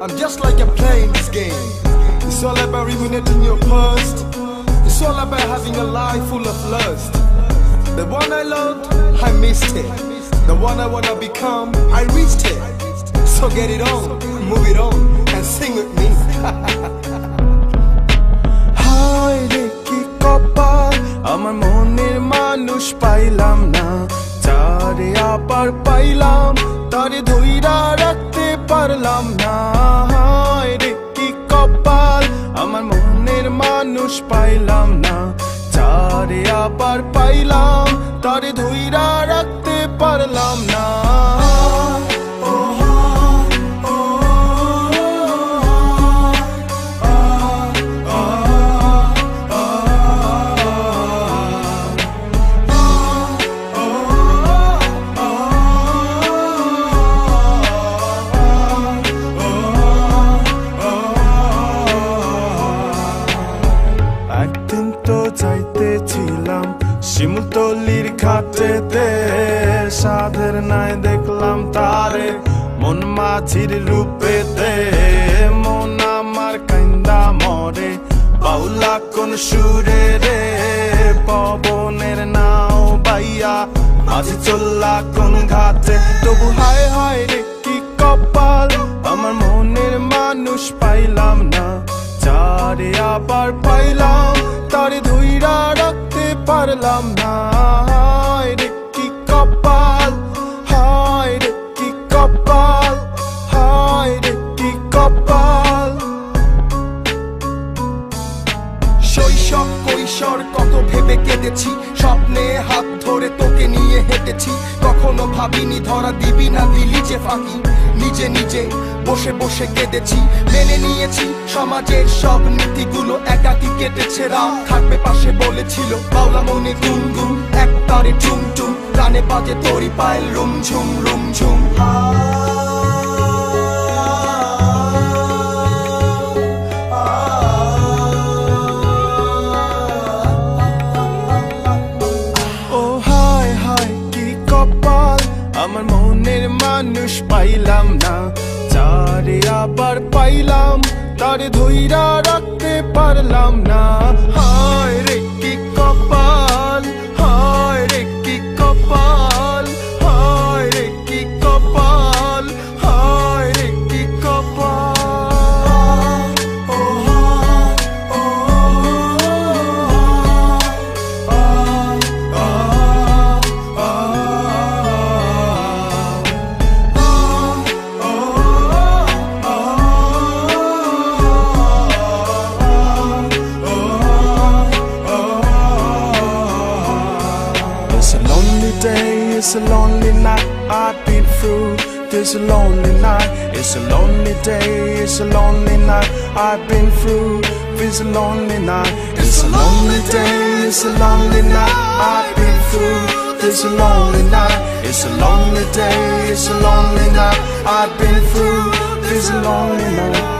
I'm just like a playing this game. It's all about ruminating your past. It's all about having a life full of lust. The one I loved, I missed it. The one I wanna become, I reached it. So get it on, move it on, and sing with me. হায় রে কি কপাল, আমার মনের মানুষ পাইলাম না, যারে আবার পাইলাম তারে ধইরা রাখতে পারলাম না। হায় রে কি কপাল, আমার মনের মানুষ পাইলাম না, যারে আবার পাইলাম তারে ধইরা রাখতে পারলাম না। একদিন তো যাইতেছিলাম শিমুলতলির ঘাটেতে, সাধের নাই দেখলাম তারে মন মাঝির রূপেতে। মন আমার কান্দা মরে বাউলা কোন সুরে রে, পবনের নাও বাইয়া মাঝি চললা কোন ঘাটে। তবু হায় হায় রে কি কপাল, আমার মনের মানুষ পাইলাম না, যারে আবার পাইলাম তারে ধইরা রাখতে পারলাম না। হায় রে কি কপাল, হায় রে কি কপাল, হায় রে কি কপাল। শৈশব কৈশোর কত ভেবে কেঁদেছি, স্বপ্নে হাত ধরে তোকে নিয়ে হেঁটেছি। কখনো ভাবিনি ধরা দিবি না, দিলি যে ফাঁকি। নিজে নিজে বসে বসে কেঁদেছি, মেনে নিয়েছি সমাজের সব নীতিগুলো। একাকি কেটেছে রাত, থাকবে পাশে বলেছিল বাউলা মনে গুনগুন। এক তারে টুম টুম, কানে বাজে তোরি পায়েল রুমঝুম রুমঝুম। আমার মনের মানুষ পাইলাম না, যারে আবার পাইলাম তারে ধইরা রাখতে পারলাম না। হায় রে কি কপাল, হায় রে কি কপাল, হায় রে কি কপাল, হায় রে কি কপাল। It's a lonely night I've been through. This a lonely night. It's a lonely day. It's a lonely night I've been through. It's a lonely night. It's a lonely day. It's a lonely night I've been through. It's a lonely night. It's a lonely day. It's a lonely night I've been through. It's a lonely night.